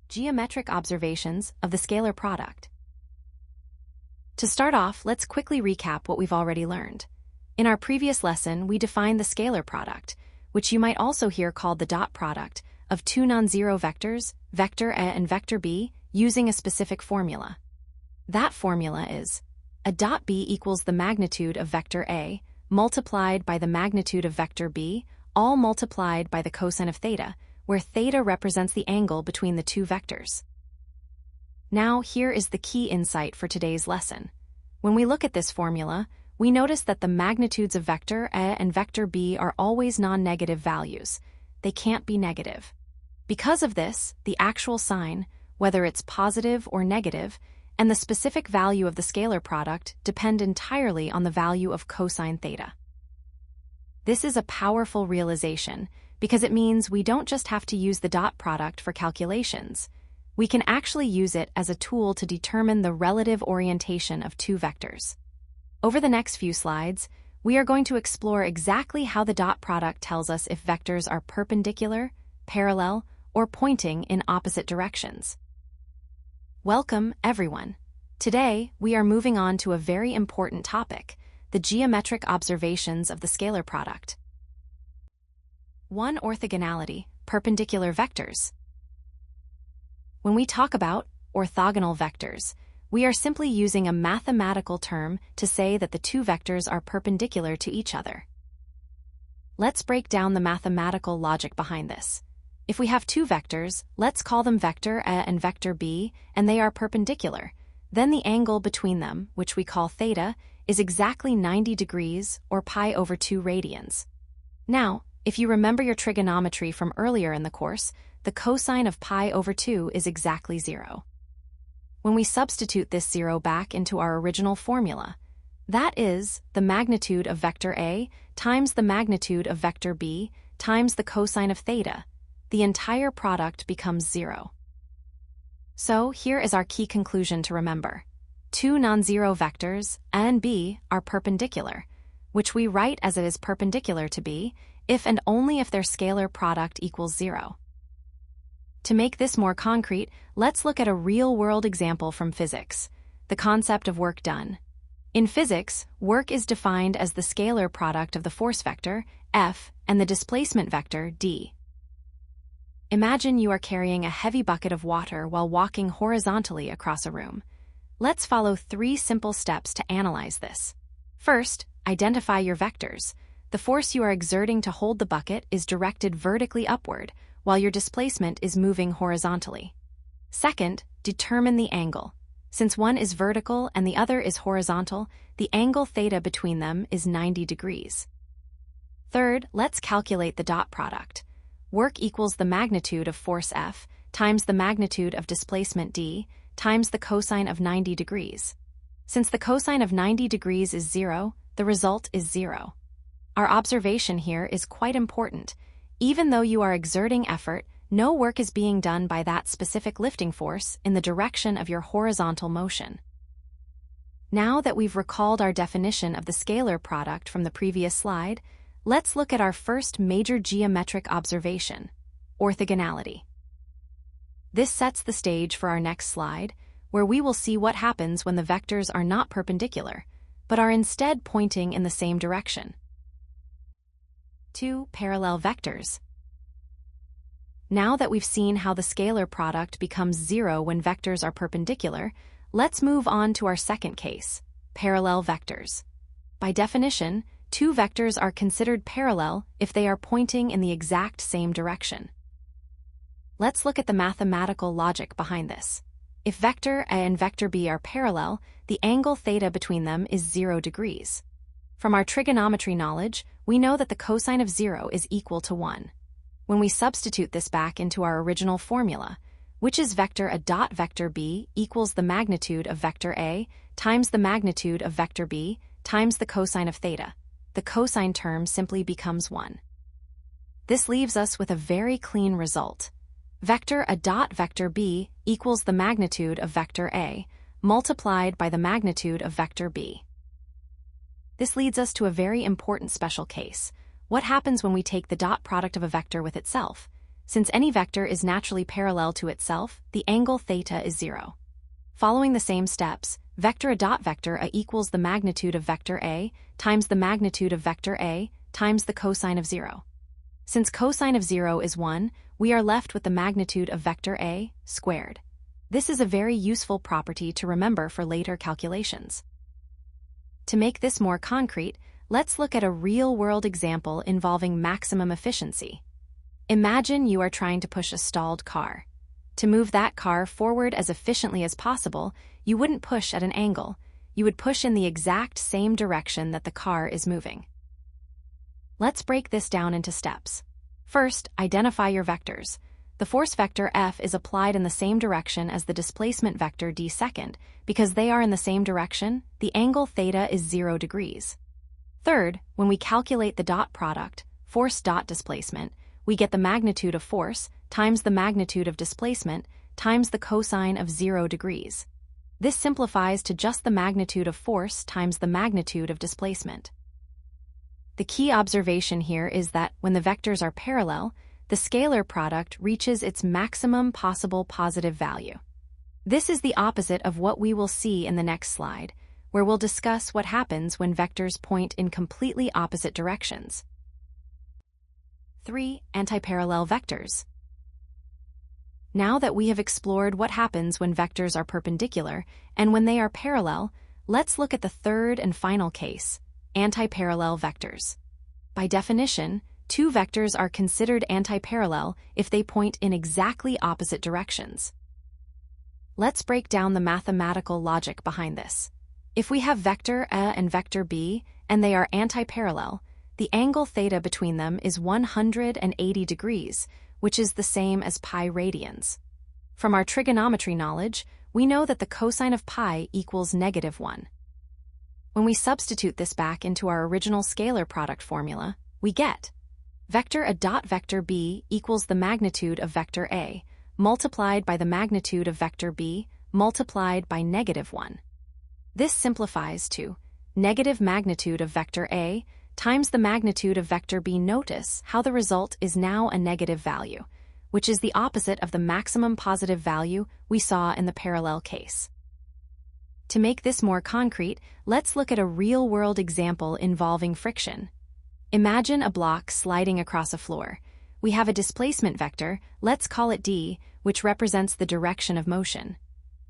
Geometric observations of the scalar product. To start off, let's quickly recap what we've already learned. In our previous lesson, we defined the scalar product, which you might also hear called the dot product, of two non-zero vectors, vector A and vector B, using a specific formula. That formula is a dot B equals the magnitude of vector A multiplied by the magnitude of vector B, all multiplied by the cosine of theta, where theta represents the angle between the two vectors. Now, here is the key insight for today's lesson. When we look at this formula, we notice that the magnitudes of vector A and vector B are always non-negative values. They can't be negative. Because of this, the actual sign, whether it's positive or negative, and the specific value of the scalar product depend entirely on the value of cosine theta. This is a powerful realization because it means we don't just have to use the dot product for calculations. We can actually use it as a tool to determine the relative orientation of two vectors. Over the next few slides, we are going to explore exactly how the dot product tells us if vectors are perpendicular, parallel, or pointing in opposite directions. Welcome, everyone. Today, we are moving on to a very important topic, the geometric observations of the scalar product. 1. Orthogonality, perpendicular vectors. When we talk about orthogonal vectors, we are simply using a mathematical term to say that the two vectors are perpendicular to each other. Let's break down the mathematical logic behind this. If we have two vectors, let's call them vector A and vector B, and they are perpendicular. Then the angle between them, which we call theta, is exactly 90 degrees or pi over 2 radians. Now, if you remember your trigonometry from earlier in the course, the cosine of pi over 2 is exactly 0. When we substitute this 0 back into our original formula, that is the magnitude of vector A times the magnitude of vector B times the cosine of theta, the entire product becomes 0. So here is our key conclusion to remember. Two non-zero vectors, A and B, are perpendicular, which we write as it is perpendicular to B if and only if their scalar product equals 0. To make this more concrete, let's look at a real-world example from physics, the concept of work done. In physics, work is defined as the scalar product of the force vector, F, and the displacement vector, d. Imagine you are carrying a heavy bucket of water while walking horizontally across a room. Let's follow 3 simple steps to analyze this. First, identify your vectors. The force you are exerting to hold the bucket is directed vertically upward, while your displacement is moving horizontally. Second, determine the angle. Since one is vertical and the other is horizontal, the angle theta between them is 90 degrees. Third, let's calculate the dot product. Work equals the magnitude of force F times the magnitude of displacement d times the cosine of 90 degrees. Since the cosine of 90 degrees is 0, the result is 0. Our observation here is quite important. Even though you are exerting effort, no work is being done by that specific lifting force in the direction of your horizontal motion. Now that we've recalled our definition of the scalar product from the previous slide, let's look at our first major geometric observation, orthogonality. This sets the stage for our next slide, where we will see what happens when the vectors are not perpendicular, but are instead pointing in the same direction. 2. Parallel vectors. Now that we've seen how the scalar product becomes 0 when vectors are perpendicular, let's move on to our second case, parallel vectors. By definition, two vectors are considered parallel if they are pointing in the exact same direction. Let's look at the mathematical logic behind this. If vector A and vector B are parallel, the angle theta between them is 0 degrees. From our trigonometry knowledge, we know that the cosine of 0 is equal to 1. When we substitute this back into our original formula, which is vector A dot vector B equals the magnitude of vector A times the magnitude of vector B times the cosine of theta, the cosine term simply becomes 1. This leaves us with a very clean result. Vector A dot vector B equals the magnitude of vector A multiplied by the magnitude of vector B. This leads us to a very important special case. What happens when we take the dot product of a vector with itself? Since any vector is naturally parallel to itself, the angle theta is 0. Following the same steps, vector a dot vector a equals the magnitude of vector a times the magnitude of vector a times the cosine of 0. Since cosine of 0 is 1, we are left with the magnitude of vector a squared. This is a very useful property to remember for later calculations. To make this more concrete, let's look at a real-world example involving maximum efficiency. Imagine you are trying to push a stalled car. To move that car forward as efficiently as possible, you wouldn't push at an angle. You would push in the exact same direction that the car is moving. Let's break this down into steps. First, identify your vectors. The force vector F is applied in the same direction as the displacement vector d second. Because they are in the same direction, the angle theta is 0 degrees. Third, when we calculate the dot product, force dot displacement, we get the magnitude of force times the magnitude of displacement times the cosine of 0 degrees. This simplifies to just the magnitude of force times the magnitude of displacement. The key observation here is that when the vectors are parallel, the scalar product reaches its maximum possible positive value. This is the opposite of what we will see in the next slide, where we'll discuss what happens when vectors point in completely opposite directions. 3. Antiparallel vectors. Now that we have explored what happens when vectors are perpendicular and when they are parallel, let's look at the third and final case, antiparallel vectors. By definition, two vectors are considered antiparallel if they point in exactly opposite directions. Let's break down the mathematical logic behind this. If we have vector A and vector B and they are antiparallel, the angle theta between them is 180 degrees, which is the same as pi radians. From our trigonometry knowledge, we know that the cosine of pi equals -1. When we substitute this back into our original scalar product formula, we get vector A dot vector B equals the magnitude of vector A multiplied by the magnitude of vector B multiplied by -1. This simplifies to negative magnitude of vector A times the magnitude of vector B. Notice how the result is now a negative value, which is the opposite of the maximum positive value we saw in the parallel case. To make this more concrete, let's look at a real-world example involving friction. Imagine a block sliding across a floor. We have a displacement vector, let's call it d, which represents the direction of motion.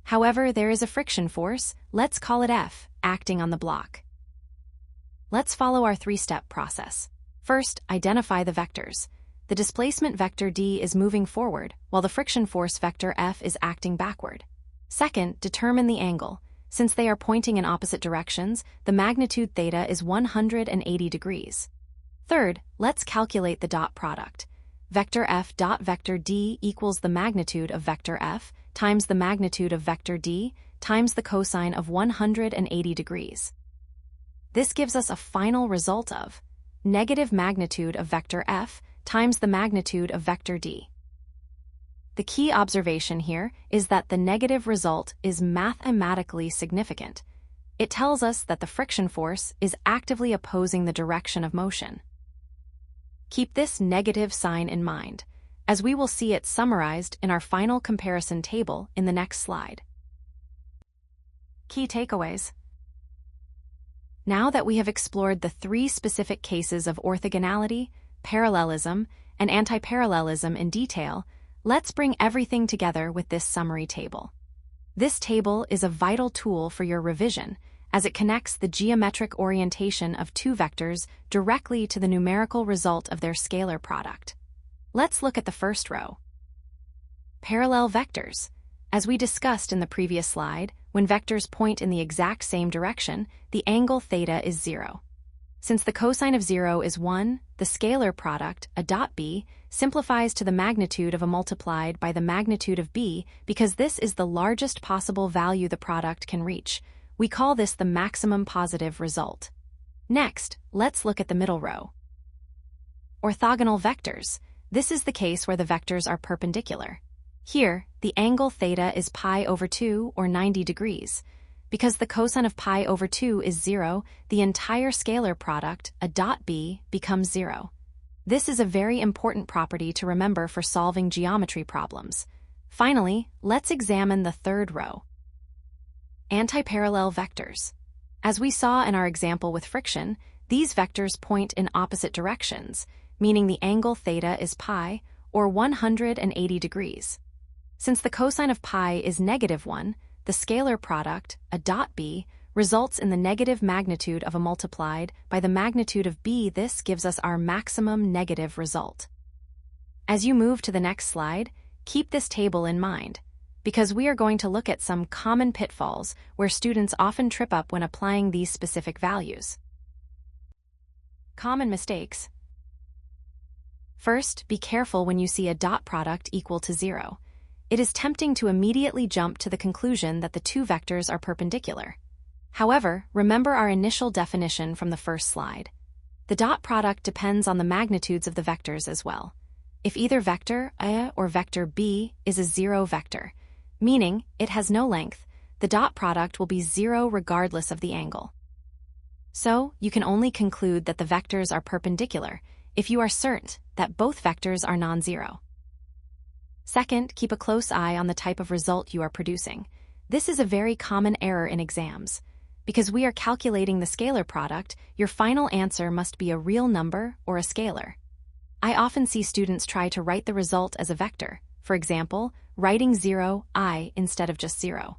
However, there is a friction force, let's call it F, acting on the block. Let's follow our three-step process. First, identify the vectors. The displacement vector d is moving forward, while the friction force vector F is acting backward. Second, determine the angle. Since they are pointing in opposite directions, the magnitude theta is 180 degrees. Third, let's calculate the dot product. Vector F dot vector d equals the magnitude of vector F times the magnitude of vector d times the cosine of 180 degrees. This gives us a final result of negative magnitude of vector F times the magnitude of vector d. The key observation here is that the negative result is mathematically significant. It tells us that the friction force is actively opposing the direction of motion. Keep this negative sign in mind, as we will see it summarized in our final comparison table in the next slide. Key takeaways. Now that we have explored the three specific cases of orthogonality, parallelism, and antiparallelism in detail, let's bring everything together with this summary table. This table is a vital tool for your revision, as it connects the geometric orientation of two vectors directly to the numerical result of their scalar product. Let's look at the first row. Parallel vectors. As we discussed in the previous slide, when vectors point in the exact same direction, the angle theta is 0. Since the cosine of 0 is 1, the scalar product, a dot b, simplifies to the magnitude of a multiplied by the magnitude of b because this is the largest possible value the product can reach. We call this the maximum positive result. Next, let's look at the middle row. Orthogonal vectors. This is the case where the vectors are perpendicular. Here, the angle theta is pi over 2 or 90 degrees. Because the cosine of pi over 2 is 0, the entire scalar product, a dot b, becomes 0. This is a very important property to remember for solving geometry problems. Finally, let's examine the third row. Antiparallel vectors. As we saw in our example with friction, these vectors point in opposite directions, meaning the angle theta is pi, or 180 degrees. Since the cosine of pi is -1, the scalar product, a dot b, results in the negative magnitude of a multiplied by the magnitude of b. This gives us our maximum negative result. As you move to the next slide, keep this table in mind, because we are going to look at some common pitfalls where students often trip up when applying these specific values. Common mistakes. First, be careful when you see a dot product equal to 0. It is tempting to immediately jump to the conclusion that the two vectors are perpendicular. However, remember our initial definition from the first slide. The dot product depends on the magnitudes of the vectors as well. If either vector A or vector B is a 0 vector, meaning it has no length, the dot product will be 0 regardless of the angle. So, you can only conclude that the vectors are perpendicular if you are certain that both vectors are non-zero. Second, keep a close eye on the type of result you are producing. This is a very common error in exams. Because we are calculating the scalar product, your final answer must be a real number or a scalar. I often see students try to write the result as a vector, for example, writing 0, I instead of just 0.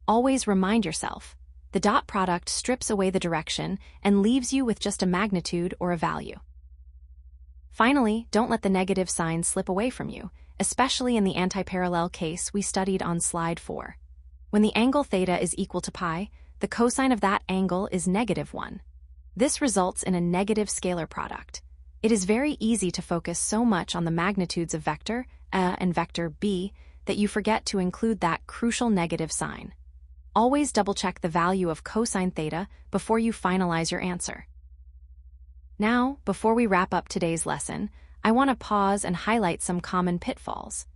Always remind yourself, the dot product strips away the direction and leaves you with just a magnitude or a value. Finally, don't let the negative sign slip away from you, especially in the antiparallel case we studied on slide 4. When the angle theta is equal to pi, the cosine of that angle is -1. This results in a negative scalar product. It is very easy to focus so much on the magnitudes of vector A and vector B that you forget to include that crucial negative sign. Always double-check the value of cosine theta before you finalize your answer. Now, before we wrap up today's lesson, I want to pause and highlight some common pitfalls.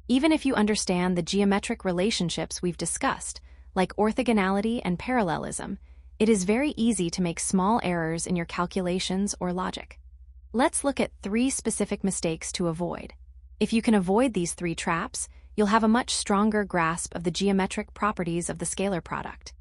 Even if you understand the geometric relationships we've discussed, like orthogonality and parallelism, it is very easy to make small errors in your calculations or logic. Let's look at 3 specific mistakes to avoid. If you can avoid these 3 traps, you'll have a much stronger grasp of the geometric properties of the scalar product.